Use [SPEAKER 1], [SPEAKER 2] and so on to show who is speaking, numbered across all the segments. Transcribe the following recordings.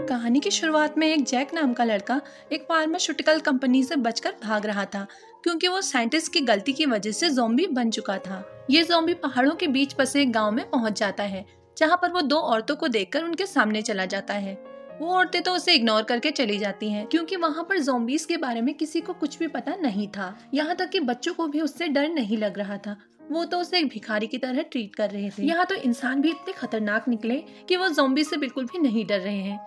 [SPEAKER 1] कहानी की शुरुआत में एक जैक नाम का लड़का एक फार्मास्यूटिकल कंपनी से बचकर भाग रहा था क्योंकि वो साइंटिस्ट की गलती की वजह से ज़ॉम्बी बन चुका था। ये ज़ॉम्बी पहाड़ों के बीच बसे एक गांव में पहुंच जाता है जहां पर वो दो औरतों को देखकर उनके सामने चला जाता है। वो औरतें तो उसे इग्नोर करके चली जाती हैं क्योंकि वहां पर ज़ॉम्बीज के बारे में किसी को कुछ भी पता नहीं था। यहाँ तक कि बच्चों को भी उससे डर नहीं लग रहा था। वो तो उसे एक भिखारी की तरह ट्रीट कर रहे थे। यहाँ तो इंसान भी इतने खतरनाक निकले कि वो ज़ॉम्बी से बिल्कुल भी नहीं डर रहे हैं।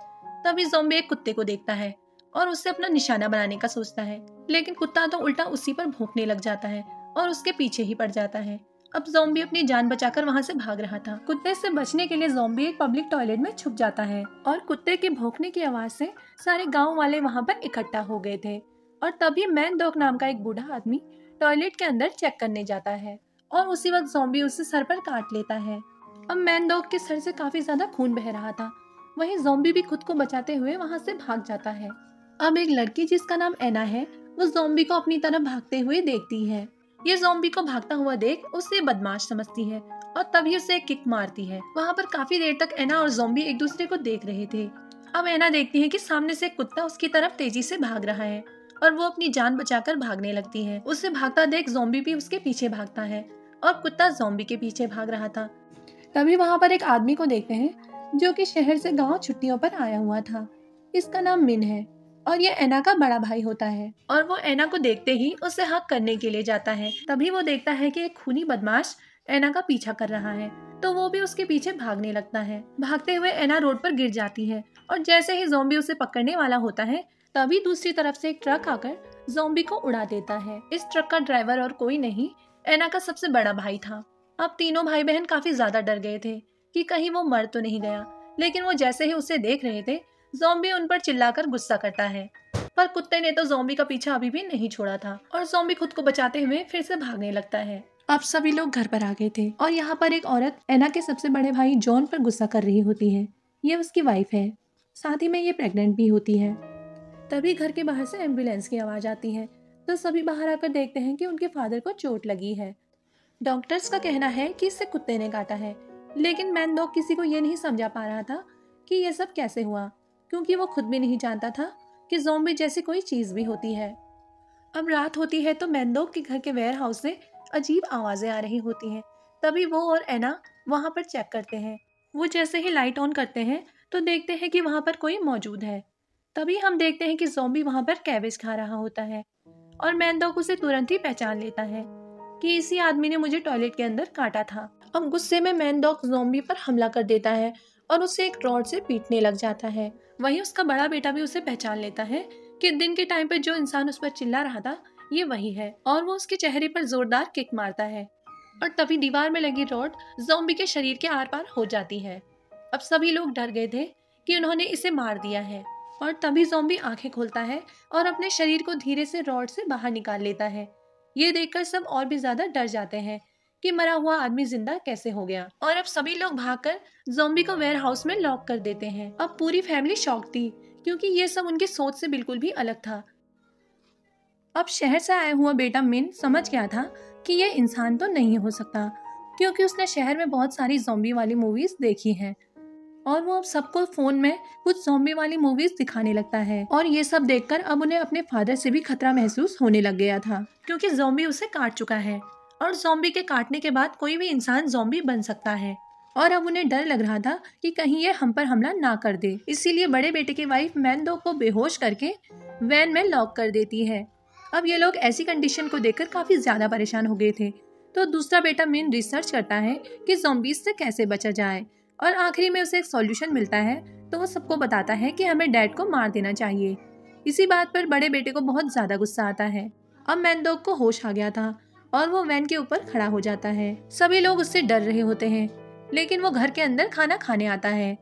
[SPEAKER 1] तभी ज़ॉम्बी एक कुत्ते को देखता है और उससे अपना निशाना बनाने का सोचता है, लेकिन कुत्ता तो उल्टा उसी पर भौंकने लग जाता है और उसके पीछे ही पड़ जाता है। अब ज़ॉम्बी अपनी जान बचाकर वहां से भाग रहा था। कुत्ते से बचने के लिए ज़ॉम्बी एक पब्लिक टॉयलेट में छुप जाता है और कुत्ते के भौंकने की आवाज से सारे गांव वाले वहां पर इकट्ठा हो गए थे। और तभी मैन डॉग नाम का एक बूढ़ा आदमी टॉयलेट के अंदर चेक करने जाता है और उसी वक्त ज़ॉम्बी उसे सर पर काट लेता है। अब मैन डॉग के सर से काफी ज्यादा खून बह रहा था। वहीं ज़ॉम्बी भी खुद को बचाते हुए वहां से भाग जाता है। अब एक लड़की जिसका नाम एना है वो ज़ॉम्बी को अपनी तरफ भागते हुए देखती है। ये ज़ॉम्बी को भागता हुआ देख उसे बदमाश समझती है और तभी उसे एक किक मारती है। वहां पर काफी देर तक एना और ज़ॉम्बी एक दूसरे को देख रहे थे। अब एना देखती है कि सामने से एक कुत्ता उसकी तरफ तेजी से भाग रहा है और वो अपनी जान बचाकर भागने लगती है। उसे भागता देख ज़ॉम्बी भी उसके पीछे भागता है और कुत्ता ज़ॉम्बी के पीछे भाग रहा था। तभी वहां पर एक आदमी को देखते हैं जो कि शहर से गांव छुट्टियों पर आया हुआ था। इसका नाम मिन है और ये एना का बड़ा भाई होता है और वो एना को देखते ही उसे हक करने के लिए जाता है। तभी वो देखता है कि एक खूनी बदमाश एना का पीछा कर रहा है तो वो भी उसके पीछे भागने लगता है। भागते हुए एना रोड पर गिर जाती है और जैसे ही ज़ॉम्बी उसे पकड़ने वाला होता है तभी दूसरी तरफ से एक ट्रक आकर ज़ॉम्बी को उड़ा देता है। इस ट्रक का ड्राइवर और कोई नहीं, एना का सबसे बड़ा भाई था। अब तीनों भाई बहन काफी ज्यादा डर गए थे कि कहीं वो मर तो नहीं गया, लेकिन वो जैसे ही उसे देख रहे थे ज़ॉम्बी उन पर चिल्लाकर गुस्सा करता है। पर कुत्ते ने तो ज़ॉम्बी का पीछा अभी भी नहीं छोड़ा था और ज़ॉम्बी खुद को बचाते हुए फिर से भागने लगता है। अब सभी लोग घर पर आ गए थे और यहाँ पर एक औरत एना के सबसे बड़े भाई जॉन पर गुस्सा कर रही होती है। ये उसकी वाइफ है, साथ ही में ये प्रेग्नेंट भी होती है। तभी घर के बाहर से एम्बुलेंस की आवाज आती है तो सभी बाहर आकर देखते हैं कि उनके फादर को चोट लगी है। डॉक्टर्स का कहना है कि इसे कुत्ते ने काटा है, लेकिन मैन डॉग किसी को ये नहीं समझा पा रहा था कि ये सब कैसे हुआ, क्योंकि वो खुद भी नहीं जानता था कि ज़ॉम्बी जैसी कोई चीज भी होती है। अब रात होती है तो मैन डॉग के घर के वेयर हाउस से अजीब आवाजें आ रही होती हैं। तभी वो और एना वहां पर चेक करते हैं। वो जैसे ही लाइट ऑन करते हैं तो देखते हैं कि वहां पर कोई मौजूद है। तभी हम देखते हैं कि ज़ॉम्बी वहां पर कैबेज खा रहा होता है और मैन डॉग उसे तुरंत ही पहचान लेता है कि इसी आदमी ने मुझे टॉयलेट के अंदर काटा था। अब गुस्से में मैन डॉग ज़ॉम्बी पर हमला कर देता है और उसे एक रॉड से पीटने लग जाता है। वहीं उसका बड़ा बेटा भी उसे पहचान लेता है कि दिन के टाइम पर जो इंसान उस पर चिल्ला रहा था ये वही है और वो उसके चेहरे पर जोरदार किक मारता है और तभी दीवार में लगी रॉड ज़ॉम्बी के शरीर के आर पार हो जाती है। अब सभी लोग डर गए थे कि उन्होंने इसे मार दिया है और तभी ज़ॉम्बी आंखें खोलता है और अपने शरीर को धीरे से रॉड से बाहर निकाल लेता है। ये देखकर सब और भी ज्यादा डर जाते हैं कि मरा हुआ आदमी जिंदा कैसे हो गया और अब सभी लोग भागकर ज़ॉम्बी को वेयर हाउस में लॉक कर देते हैं। अब पूरी फैमिली शॉक थी क्योंकि ये सब उनकी सोच से बिल्कुल भी अलग था। अब शहर से आया हुआ बेटा मिन समझ गया था कि ये इंसान तो नहीं हो सकता, क्योंकि उसने शहर में बहुत सारी ज़ॉम्बी वाली मूवीज देखी हैं और वो अब सबको फोन में कुछ ज़ॉम्बी वाली मूवीज दिखाने लगता है। और ये सब देखकर अब उन्हें अपने फादर से भी खतरा महसूस होने लग गया था, क्योंकि ज़ॉम्बी उसे काट चुका है और ज़ॉम्बी के काटने के बाद कोई भी इंसान ज़ॉम्बी बन सकता है। और अब उन्हें डर लग रहा था कि कहीं ये हम पर हमला ना कर दे। इसीलिए बड़े बेटे की वाइफ मैन डॉग को बेहोश करके वैन में लॉक कर देती है। अब ये लोग ऐसी कंडीशन को देखकर काफी ज्यादा परेशान हो गए थे। तो दूसरा बेटा मिन रिसर्च करता है कि ज़ॉम्बीज से कैसे बचा जाए और आखिरी में उसे एक सॉल्यूशन मिलता है। तो वो सबको बताता है कि हमें डैड को मार देना चाहिए। इसी बात पर बड़े बेटे को बहुत ज्यादा गुस्सा आता है। अब मैन डॉग को होश आ गया था और वो वैन के ऊपर खड़ा हो जाता है। सभी लोग उससे डर रहे होते हैं, लेकिन वो घर के अंदर खाना खाने आता है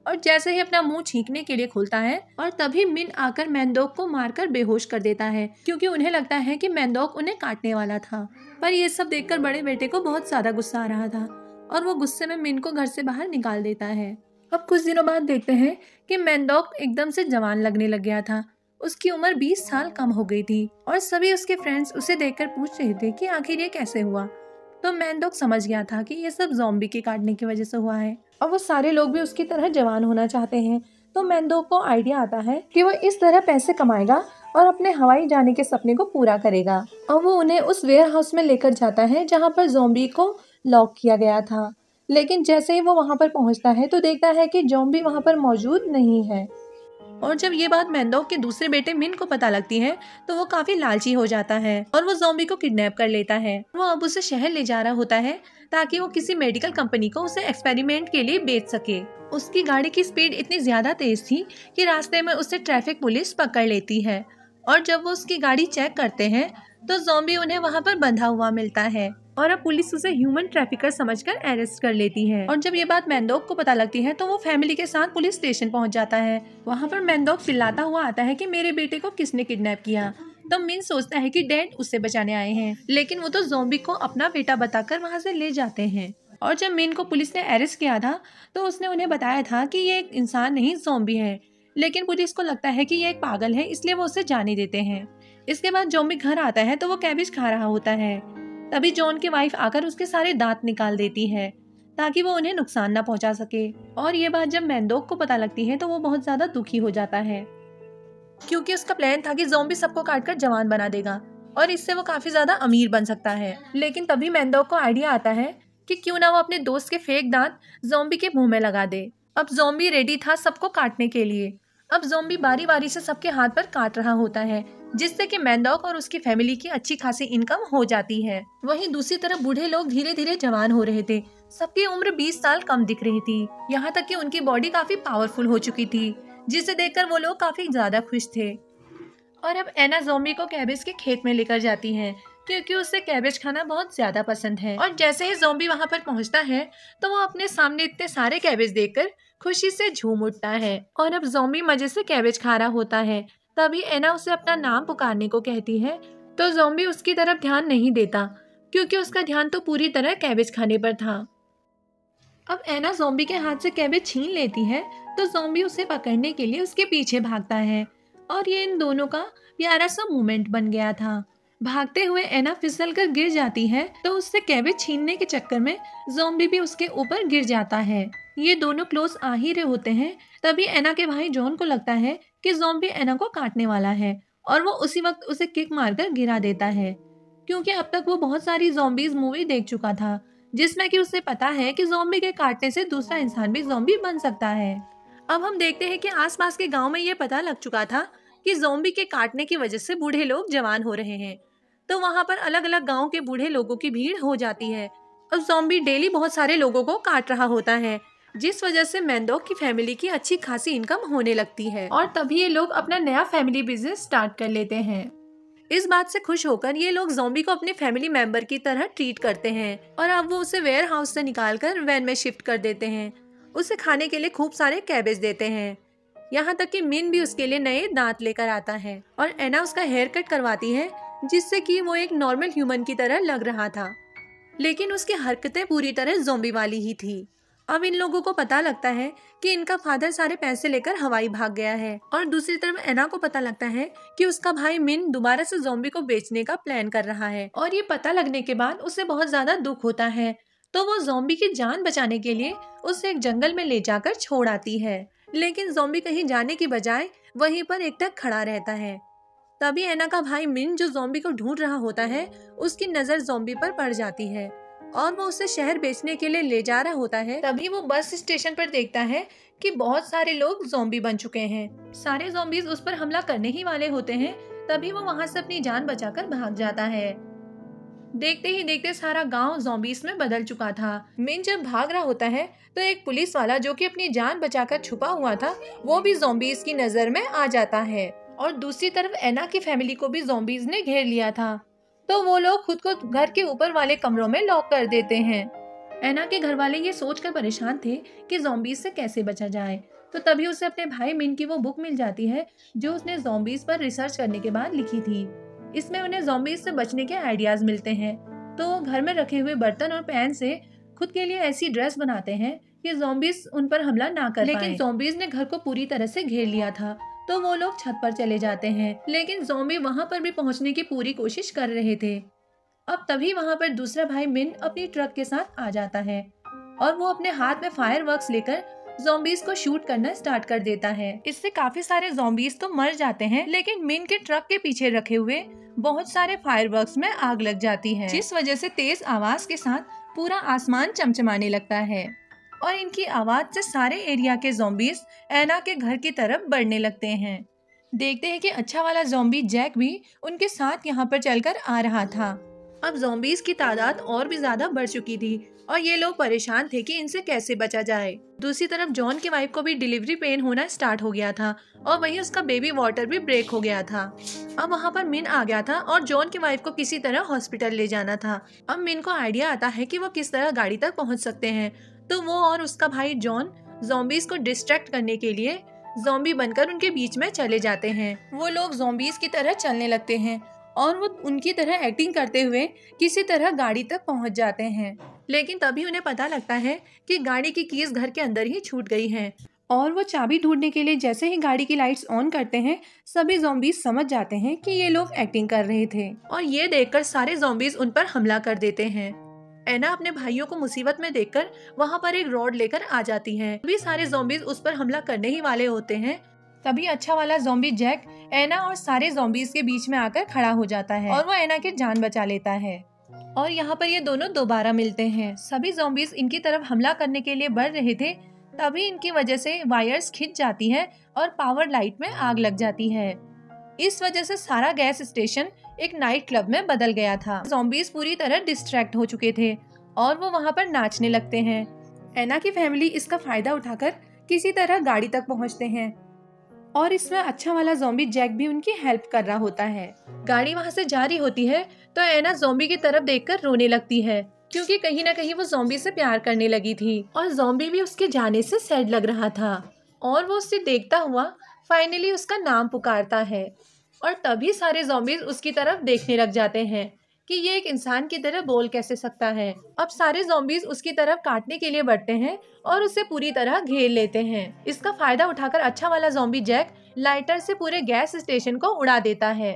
[SPEAKER 1] और जैसे ही अपना मुंह छींकने के लिए खोलता है और तभी मिन आकर मैन डॉग को मारकर बेहोश कर देता है, क्योंकि उन्हें लगता है कि मैन डॉग उन्हें काटने वाला था। पर ये सब देखकर बड़े बेटे को बहुत ज्यादा गुस्सा आ रहा था और वो गुस्से में मिन को घर से बाहर निकाल देता है। अब कुछ दिनों बाद देखते हैं कि मैन डॉग एकदम से जवान लगने लग गया था। उसकी उम्र 20 साल कम हो गई थी और सभी उसके फ्रेंड्स उसे देखकर पूछ रहे थे कि आखिर ये कैसे हुआ। तो मैन डॉग समझ गया था कि ये सब ज़ॉम्बी के काटने की वजह से हुआ है और वो सारे लोग भी उसकी तरह जवान होना चाहते हैं तो मैंडोक को आइडिया आता है कि वो इस तरह पैसे कमाएगा और अपने हवाई जाने के सपने को पूरा करेगा। और वो उन्हें उस वेयर हाउस में लेकर जाता है जहाँ पर ज़ॉम्बी को लॉक किया गया था। लेकिन जैसे ही वो वहाँ पर पहुँचता है तो देखता है कि ज़ॉम्बी वहाँ पर मौजूद नहीं है। और जब ये बात मैंडोक के दूसरे बेटे मिन को पता लगती है तो वो काफी लालची हो जाता है और वो ज़ॉम्बी को किडनैप कर लेता है। वो अब उसे शहर ले जा रहा होता है ताकि वो किसी मेडिकल कंपनी को उसे एक्सपेरिमेंट के लिए बेच सके। उसकी गाड़ी की स्पीड इतनी ज्यादा तेज थी कि रास्ते में उसे ट्रैफिक पुलिस पकड़ लेती है और जब वो उसकी गाड़ी चेक करते हैं तो ज़ॉम्बी उन्हें वहाँ पर बंधा हुआ मिलता है और अब पुलिस उसे ह्यूमन ट्रैफिकर समझकर अरेस्ट कर लेती है। और जब ये बात मैंडोक को पता लगती है तो वो फैमिली के साथ पुलिस स्टेशन पहुंच जाता है। वहाँ पर मैंडोक चिल्लाता हुआ आता है कि मेरे बेटे को किसने किडनैप किया। तो मिन सोचता है कि डैड उससे बचाने आए हैं, लेकिन वो तो ज़ॉम्बी को अपना बेटा बताकर वहाँ से ले जाते हैं। और जब मिन को पुलिस ने अरेस्ट किया था तो उसने उन्हें बताया था कि ये एक इंसान नहीं ज़ॉम्बी है, लेकिन पुलिस को लगता है कि ये एक पागल है, इसलिए वो उसे जाने देते हैं। इसके बाद ज़ॉम्बी घर आता है तो वो कैबेज खा रहा होता है। तभी जॉन की वाइफ आकर उसके सारे दांत निकाल देती है ताकि वो उन्हें नुकसान न पहुंचा सके। और ये बात जब मैंडोक को पता लगती है तो वो बहुत ज्यादा दुखी हो जाता है क्योंकि उसका प्लान था कि ज़ॉम्बी सबको काटकर जवान बना देगा और इससे वो काफी ज्यादा अमीर बन सकता है। लेकिन तभी मैंडोक को आइडिया आता है कि क्यों ना वो अपने दोस्त के फेक दांत ज़ॉम्बी के मुंह में लगा दे। अब ज़ॉम्बी रेडी था सबको काटने के लिए। अब ज़ॉम्बी बारी बारी से सबके हाथ पर काट रहा होता है जिससे कि मैंडोक और उसकी फैमिली की अच्छी खासी इनकम हो जाती है। वहीं दूसरी तरफ बूढ़े लोग धीरे धीरे जवान हो रहे थे। सबकी उम्र 20 साल कम दिख रही थी। यहाँ तक कि उनकी बॉडी काफी पावरफुल हो चुकी थी जिसे देखकर वो लोग काफी ज्यादा खुश थे। और अब एना ज़ॉम्बी को कैबेज के खेत में लेकर जाती है क्योंकि उसे कैबेज खाना बहुत ज्यादा पसंद है। और जैसे ही ज़ॉम्बी वहाँ पर पहुँचता है तो वो अपने सामने इतने सारे कैबेज देखकर खुशी से झूम उठता है। और अब ज़ॉम्बी मजे से कैबेज खा रहा होता है। तभी एना उसे अपना नाम पुकारने को कहती है तो ज़ॉम्बी उसकी तरफ ध्यान नहीं देता क्योंकि उसका ध्यान तो पूरी तरह कैबेज खाने पर था। अब एना ज़ॉम्बी के हाथ से कैबेज छीन लेती है तो ज़ॉम्बी उसे पकड़ने के लिए उसके पीछे भागता है और ये इन दोनों का प्यारा सा मोमेंट बन गया था। भागते हुए एना फिसल कर गिर जाती है तो उससे कैबेज छीनने के चक्कर में ज़ॉम्बी भी उसके ऊपर गिर जाता है। ये दोनों क्लोज आ ही रहे होते हैं तभी एना के भाई जॉन को लगता है कि ज़ॉम्बी एना को काटने वाला है और वो उसी वक्त उसे किक मारकर गिरा देता है क्योंकि अब तक वो बहुत सारी ज़ॉम्बीज मूवी देख चुका था जिसमें कि उसे पता है कि ज़ॉम्बी के काटने से दूसरा इंसान भी ज़ॉम्बी बन सकता है। अब हम देखते हैं कि आसपास के गांव में ये पता लग चुका था कि ज़ॉम्बी के काटने की वजह से बूढ़े लोग जवान हो रहे हैं, तो वहाँ पर अलग अलग गाँव के बूढ़े लोगों की भीड़ हो जाती है। अब ज़ॉम्बी डेली बहुत सारे लोगों को काट रहा होता है जिस वजह से मैंडोक की फैमिली की अच्छी खासी इनकम होने लगती है और तभी ये लोग अपना नया फैमिली बिजनेस स्टार्ट कर लेते हैं। इस बात से खुश होकर ये लोग ज़ॉम्बी को अपने फैमिली मेंबर की तरह ट्रीट करते हैं और अब वो उसे वेयर हाउस से निकालकर वैन में शिफ्ट कर देते हैं। उसे खाने के लिए खूब सारे कैबेज देते हैं। यहाँ तक कि मिन भी उसके लिए नए दांत लेकर आता है और एना उसका हेयर कट करवाती है जिससे कि वो एक नॉर्मल ह्यूमन की तरह लग रहा था, लेकिन उसकी हरकतें पूरी तरह ज़ॉम्बी वाली ही थी। अब इन लोगों को पता लगता है कि इनका फादर सारे पैसे लेकर हवाई भाग गया है और दूसरी तरफ एना को पता लगता है कि उसका भाई मिन दोबारा से ज़ॉम्बी को बेचने का प्लान कर रहा है और ये पता लगने के बाद उसे बहुत ज्यादा दुख होता है। तो वो ज़ॉम्बी की जान बचाने के लिए उसे एक जंगल में ले जाकर छोड़ आती है, लेकिन ज़ॉम्बी कहीं जाने की बजाय वहीं पर एकटक खड़ा रहता है। तभी एना का भाई मिन जो ज़ॉम्बी को ढूंढ रहा होता है उसकी नजर ज़ॉम्बी पर पड़ जाती है और वो उसे शहर बेचने के लिए ले जा रहा होता है। तभी वो बस स्टेशन पर देखता है कि बहुत सारे लोग ज़ॉम्बी बन चुके हैं। सारे ज़ॉम्बीज उस पर हमला करने ही वाले होते हैं। तभी वो वहाँ से अपनी जान बचाकर भाग जाता है। देखते ही देखते सारा गांव ज़ॉम्बीज में बदल चुका था। मिन जब भाग रहा होता है तो एक पुलिस वाला जो कि अपनी जान बचाकर छुपा हुआ था वो भी ज़ॉम्बीज की नजर में आ जाता है और दूसरी तरफ एना की फैमिली को भी ज़ॉम्बीज ने घेर लिया था, तो वो लोग खुद को घर के ऊपर वाले कमरों में लॉक कर देते हैं। एना के घर वाले ये सोचकर परेशान थे कि ज़ॉम्बीज से कैसे बचा जाए, तो तभी उसे अपने भाई मिन की वो बुक मिल जाती है जो उसने ज़ॉम्बीज पर रिसर्च करने के बाद लिखी थी। इसमें उन्हें ज़ॉम्बीज से बचने के आइडियाज मिलते हैं, तो वो घर में रखे हुए बर्तन और पैन से खुद के लिए ऐसी ड्रेस बनाते हैं कि ज़ॉम्बीज उन पर हमला ना कर पाएं। लेकिन ज़ॉम्बीज ने घर को पूरी तरह से घेर लिया था, तो वो लोग छत पर चले जाते हैं, लेकिन ज़ॉम्बी वहां पर भी पहुंचने की पूरी कोशिश कर रहे थे। अब तभी वहां पर दूसरा भाई मिन अपनी ट्रक के साथ आ जाता है और वो अपने हाथ में फायर वर्क्स लेकर ज़ॉम्बीज को शूट करना स्टार्ट कर देता है। इससे काफी सारे ज़ॉम्बीज तो मर जाते हैं, लेकिन मिन के ट्रक के पीछे रखे हुए बहुत सारे फायरवर्क्स में आग लग जाती है, जिस वजह से तेज आवाज के साथ पूरा आसमान चमचमाने लगता है और इनकी आवाज से सारे एरिया के ज़ॉम्बीज एना के घर की तरफ बढ़ने लगते हैं। देखते हैं कि अच्छा वाला ज़ॉम्बी जैक भी उनके साथ यहाँ पर चलकर आ रहा था। अब ज़ॉम्बीज की तादाद और भी ज्यादा बढ़ चुकी थी और ये लोग परेशान थे कि इनसे कैसे बचा जाए। दूसरी तरफ जॉन की वाइफ को भी डिलीवरी पेन होना स्टार्ट हो गया था और वहीं उसका बेबी वाटर भी ब्रेक हो गया था। अब वहाँ पर मिन आ गया था और जॉन की वाइफ को किसी तरह हॉस्पिटल ले जाना था। अब मिन को आइडिया आता है कि वो किस तरह गाड़ी तक पहुँच सकते हैं, तो वो और उसका भाई जॉन ज़ॉम्बीज को डिस्ट्रैक्ट करने के लिए ज़ॉम्बी बनकर उनके बीच में चले जाते हैं। वो लोग ज़ॉम्बीज की तरह चलने लगते हैं और वो उनकी तरह एक्टिंग करते हुए किसी तरह गाड़ी तक पहुंच जाते हैं, लेकिन तभी उन्हें पता लगता है कि गाड़ी की कीज घर के अंदर ही छूट गई हैं और वो चाबी ढूंढने के लिए जैसे ही गाड़ी की लाइट्स ऑन करते हैं, सभी ज़ॉम्बीज समझ जाते हैं कि ये लोग एक्टिंग कर रहे थे और ये देखकर सारे ज़ॉम्बीज उन पर हमला कर देते हैं। एना अपने भाइयों को मुसीबत में देखकर वहाँ पर एक रॉड लेकर आ जाती है। तभी सारे ज़ॉम्बीज उस पर हमला करने ही वाले होते हैं। तभी अच्छा वाला ज़ॉम्बी जैक एना और सारे ज़ॉम्बीज के बीच में आकर खड़ा हो जाता है और वो एना की जान बचा लेता है और यहाँ पर ये दोनों दोबारा मिलते हैं। सभी ज़ॉम्बीज इनकी तरफ हमला करने के लिए बढ़ रहे थे, तभी इनकी वजह से वायर्स खिंच जाती है और पावर लाइट में आग लग जाती है। इस वजह से सारा गैस स्टेशन एक नाइट क्लब में बदल गया था। ज़ॉम्बीज पूरी तरह डिस्ट्रैक्ट हो चुके थे और वो वहाँ पर नाचने लगते हैं। एना की फैमिली इसका फायदा उठाकर किसी तरह गाड़ी तक पहुँचते हैं और इसमें अच्छा वाला ज़ॉम्बी जैक भी उनकी हेल्प कर रहा होता है। गाड़ी वहाँ से जा रही होती है तो एना ज़ॉम्बी की तरफ देखकर रोने लगती है, क्योंकि कहीं ना कहीं वो ज़ॉम्बी से प्यार करने लगी थी और ज़ॉम्बी भी उसके जाने से सैड लग रहा था और वो उससे देखता हुआ फाइनली उसका नाम पुकारता है और तभी सारे ज़ॉम्बीज उसकी तरफ देखने लग जाते हैं कि ये एक इंसान की तरह बोल कैसे सकता है। अब सारे ज़ॉम्बीज उसकी तरफ काटने के लिए बढ़ते हैं और उसे पूरी तरह घेर लेते हैं। इसका फायदा उठाकर अच्छा वाला ज़ॉम्बी जैक लाइटर से पूरे गैस स्टेशन को उड़ा देता है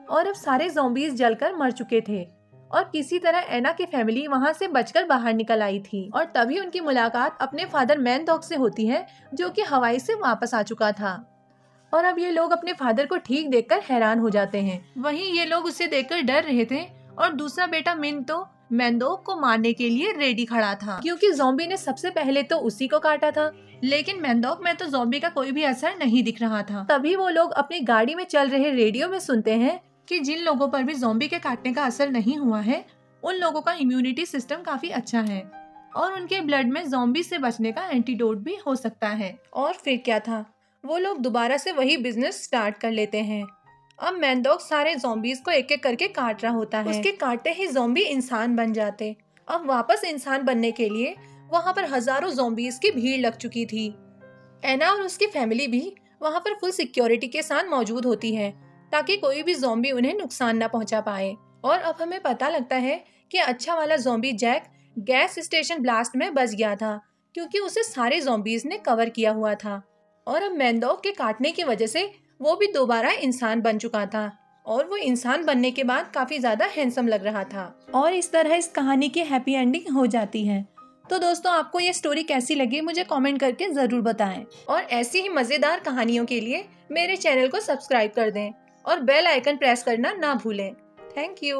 [SPEAKER 1] और अब सारे ज़ॉम्बीज जलकर मर चुके थे और किसी तरह एना की फैमिली वहां से बचकर बाहर निकल आई थी और तभी उनकी मुलाकात अपने फादर मैन डॉग से होती है, जो कि हवाई से वापस आ चुका था और अब ये लोग अपने फादर को ठीक देखकर हैरान हो जाते हैं। वहीं ये लोग उसे देखकर डर रहे थे और दूसरा बेटा मिन तो मैंडोक को मारने के लिए रेडी खड़ा था, क्योंकि ज़ॉम्बी ने सबसे पहले तो उसी को काटा था, लेकिन मैंडोक में तो ज़ॉम्बी का कोई भी असर नहीं दिख रहा था। तभी वो लोग अपनी गाड़ी में चल रहे रेडियो में सुनते हैं कि जिन लोगों पर भी ज़ॉम्बी के काटने का असर नहीं हुआ है, उन लोगों का इम्यूनिटी सिस्टम काफी अच्छा है और उनके ब्लड में ज़ॉम्बी से बचने का एंटीडोट भी हो सकता है। और फिर क्या था, वो लोग दोबारा से वही बिजनेस स्टार्ट कर लेते हैं। अब मैंडोक सारे ज़ॉम्बीज को एक एक करके काट रहा होता है। उसके काटते ही ज़ॉम्बी इंसान बन जाते। अब वापस इंसान बनने के लिए वहाँ पर हजारों ज़ॉम्बीज की भीड़ लग चुकी थी। एना और उसकी फैमिली भी वहाँ पर फुल सिक्योरिटी के साथ मौजूद होती है ताकि कोई भी ज़ॉम्बी उन्हें नुकसान न पहुँचा पाए। और अब हमें पता लगता है कि अच्छा वाला zombie Jack gas station blast में बच गया था, क्योंकि उसे सारे ज़ॉम्बीज ने कवर किया हुआ था और अब मैंडोक के काटने की वजह से वो भी दोबारा इंसान बन चुका था और वो इंसान बनने के बाद काफी ज्यादा हैंडसम लग रहा था। और इस तरह इस कहानी की हैप्पी एंडिंग हो जाती है। तो दोस्तों, आपको ये स्टोरी कैसी लगी मुझे कमेंट करके जरूर बताएं और ऐसी ही मजेदार कहानियों के लिए मेरे चैनल को सब्सक्राइब कर दें और बेल आइकन प्रेस करना ना भूलें। Thank you.